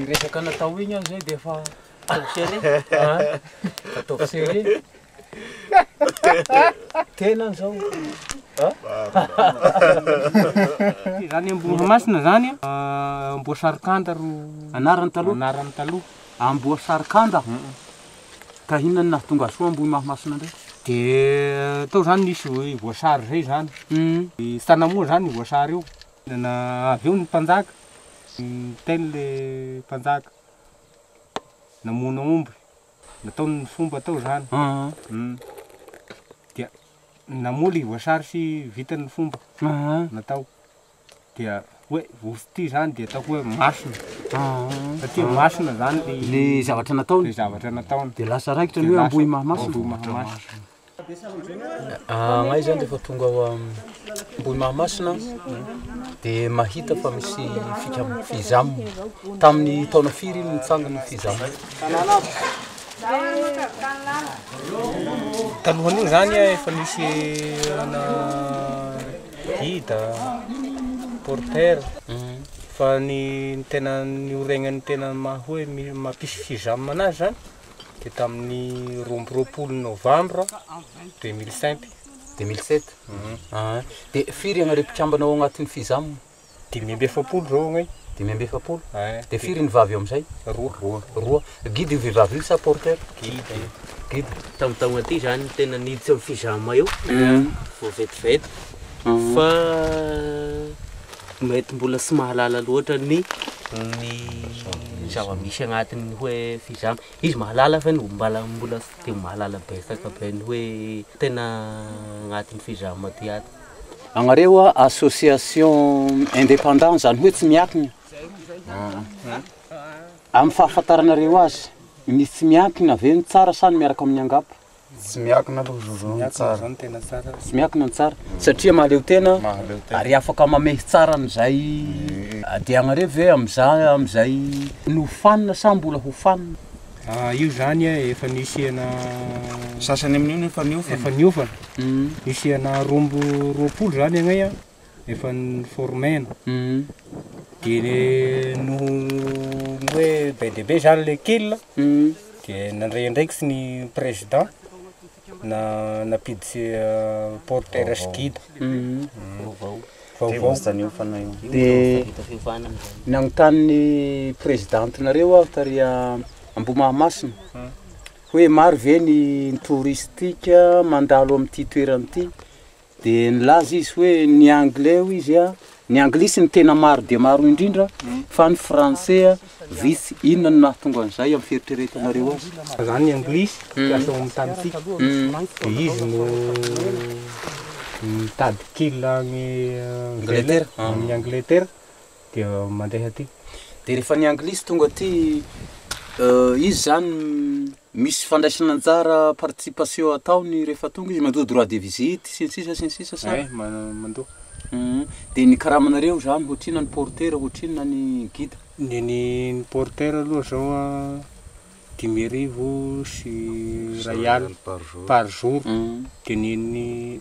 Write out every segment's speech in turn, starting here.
Ny resaka natao igny zay dia efa Sery. ataovy sery. Tena zao. Zany Ambohimasina zany Amboasarikanda ro Anarany taloha. anarany taloha. Amboasarikanda. Ka inona nahatonga azy Ambohimasina ndray? De tao zany nisy voasary zay zany. Sanamoa zany voasary io. Na avy eo ny mpanjaka. Teny le mpanjaka. Namona omby. Nataony fomba tao zany. Dia namoly voasary sy vitany fomba natao. Dia hoe vosy ty zany dia atao hoe masina. Satria masina zany Le zavatra nataony. le zavatra nataony. Dia lasa raikitra ny hoe Ambohimasina. Ambohimasina. Ngay zany rehefa tonga ao Ambohimasina dia mahita fa misy fizamo. Tamin'ny taona firy iny nitsangana ny fizamo. Talohan'igny zany efa nisy guide, porter. Fa ny tena nioregnany tena hoe mampisy fizamo anazy zany dia tamin'ny 22 novambra 2005. 2007. Dia firy agnarepitrambana ao agnatin'ny fizamo? 570 zao ngay. 570. Dia firy ny vavy amizay? Roa. Guide io vehivavy io sa porter? Guide. Tamin'ny taona ty zany tena niditsy amin'ny fizama io. Vao vetivety. Fa mety mbola tsy mahalala loatra ny zava-misy agnatin'ny hoe fizama. Izy mahalala fa mbola tsy dia mahalala betsaka be ny hoe tena agnatin'ny fizama ty ato. Agnareo association indépendant zany hoe tsy miankina. Amin'ny fahafantaranareo azy, misy tsy miankina ve ny tsara sa ny miaraka amin'ny angapa? Tsy miankina aloha zao tsara. Zany tena tsara. Tsy miankina ny tsara. Satria mahaleo tena ary afaka mamehy tsara n'izay adiagnareo ve amizay nofanina sa mbola ho fanina? Io zany efa nisy Sasany amin'io efa niofana. efa niofana. Nisy rombo 20 zany agnay efa niformena. Dia no hoe be dia be zany le kila. Dia nandray andraikitsy ny président napiditsy porter sy guide. Vaovao niofana io. Dia nagnontany présidentinareo aho tary Ambohimasina hoe maro ve ny touristika mandalo amin'ity toerana ity. Dia nilaza izy hoe ny anglais izy ny anglisy ny tena maro dia maro indrindra fa ny français visy. Inona no nahatonga an'izay amin'ny fieritreretanareo azy? Zany ny anglisy piasa amin'ny tanitsika. Dia izy no mitady kila Angleterre. amin'ny Angleterre dia mandeha aty. Dia rehefa ny anglisy tonga aty izy zany misy fandraisana anjara participation ataony rehefa tonga izy mandoa droit de visite sy ny sisa sa? Mandoa. Dia ny karamanareo zany hoatrina ny porter hoatrina ny guide? Ny porter aloha zao 5,000 sy Rayal par jour. Dia ny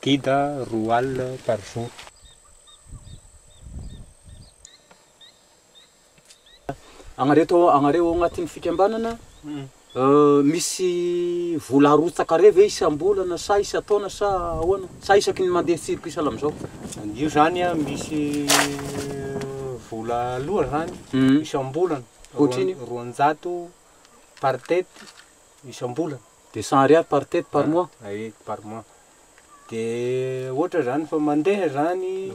guide 2 al par jour. Agnareo agnatin'ny fikambanana misy vola arotsaka reve isam-bolana sa isa-taona sa ahoana? Sa isaky ny mandeha tsiriko isa amin'izao? Io zany misy vola aloha zany isam-bolana. Ohatriny? 200 par tête isam-bolana. Dia 100 ariary par tête par mois? Par mois. Dia ohatra zany fa mandeha zany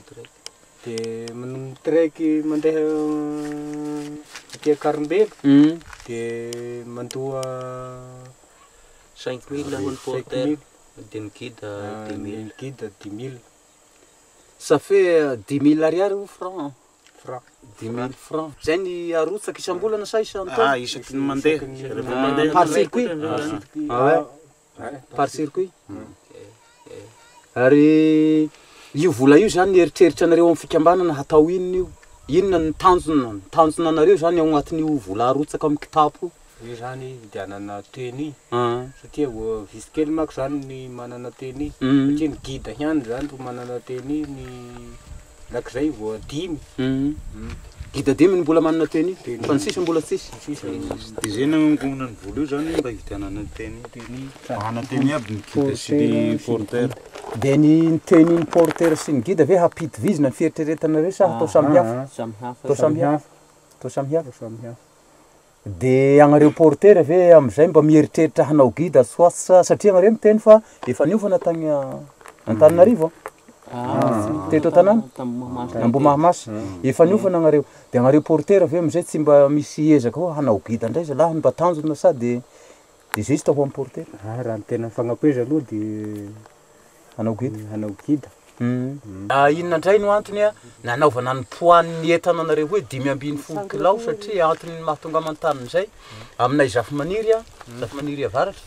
dia mitraiky mandeha aty Karimbela dia mandoa 5,000 ho ny porter. Dia ny guide 10,000. Guide 10,000 Ça fait 10 000 ariary ou francs? francs. 10 000 francs. Zay ny arotsaka isam-bolana sa isan-taona? Isaky ny mandeha. Par circuit? Par circuit? Ary io vola io zany eritreritry anareo amin'ny fikambanana hatao inona io? Inona ny tanjona anareo zany ao agnatin'io vola arotsaka amin'ny kitapo? Io zany vidianana teny. Satria visy kely manko zany ny manana teny. Satria ny guide ihany zany ro manana teny ny lakizay voadimy. Gida dimy mbola manana teny fa ny sisa mbola tsisy. Dia zay nangongonana ny vola io zany mba hividianana ny teny. Ana teny aby ny gida sy ny porteur. Dia ny teny ny porteur sy ny gida ve hampitovizina ny fieritreretanareo sa atao samihafa? Atao samihafa. Atao samihafa. Dia agnareo porteur ve amin'izay mba mieritreritra hanao gida satria agnareo miteny fa efa niofana tagny Antananarivo teto tanàna Ambomahamasina efa niofana agnareo. Dia agnareo porteur ve amin'izay tsy mba misy ezaka hoe hanao gida ndray zalahy mba tanjona sa dia juste ho amin'ny porteur? Raha ny tena fagnapoeza aloha dia hanao gida. hanao gida. Inona indray no antony nanaovana ny poan'ny entana anareo hoe 520 kilao satria antony mahatonga aman-tany izay aminay zafy-maniry avaratra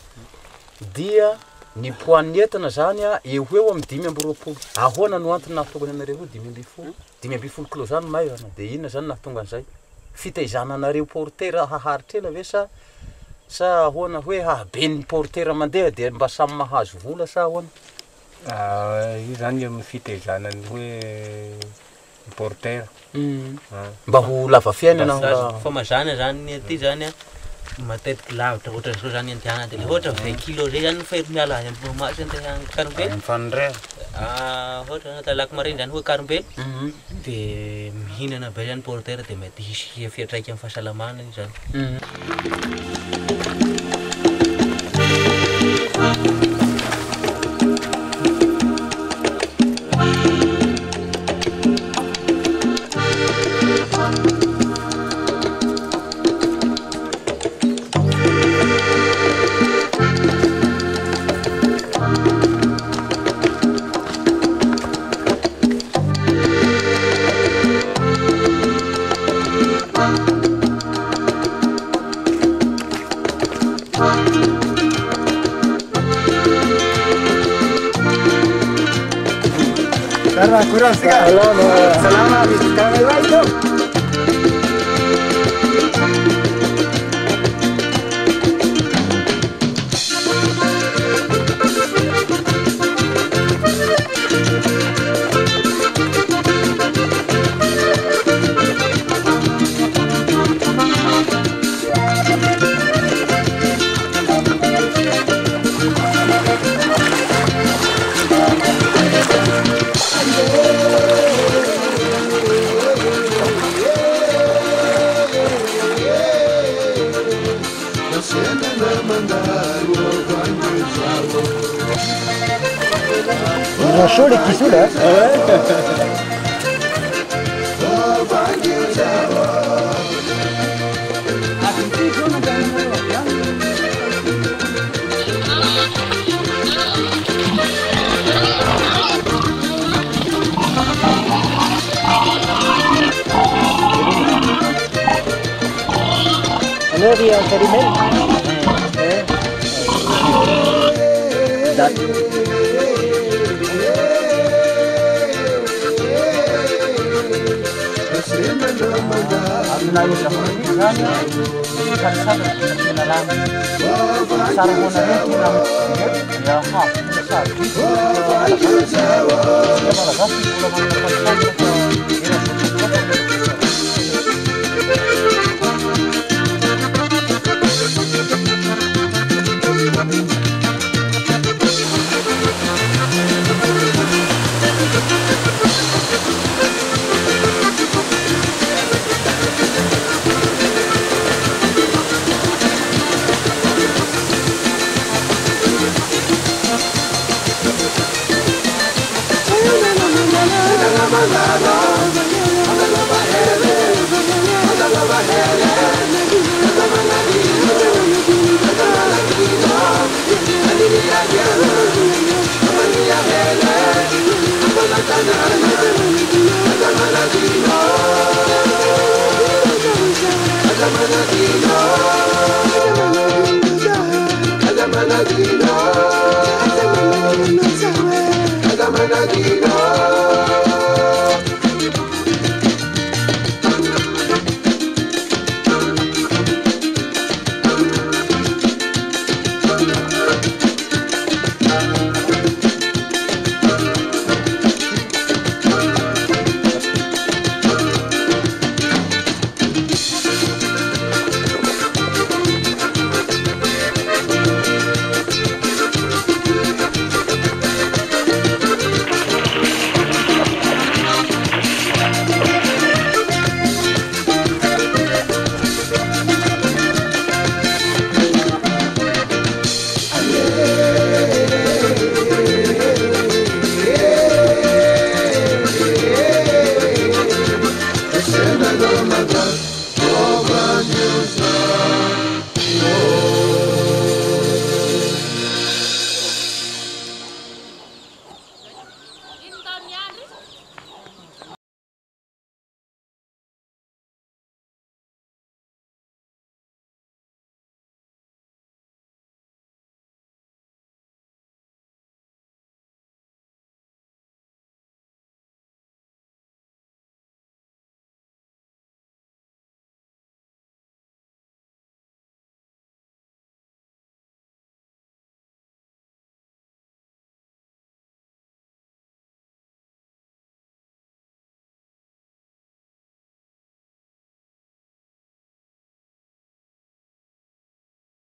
dia ny poan'ny entana zany eo amin'ny 520. Ahoana no antony nahatonga anareo hoe 520 kilao zany maivana dia inona zany nahatonga an'izay? Fitaizana anareo porteur haharitra ela ve sa ahoana hoe hahabe ny porteur mandeha dia mba samy mahazo vola sa ahoana? Io zany amin'ny fitaizanany hoe porteur. Mba ho lava fiainana fa mazana zany aty zany matetiky lavitra ohatra zao zany andiana dia ohatra 20 kilo zay zany fa miala any Ambomahamasina andeha any Karimbela. Mifandray. Ohatra talaky maraina zany hoe Karimbela dia mihinana be zany porteur dia mety hisy fiatraika amin'ny fahasalamana io zany. Thank you.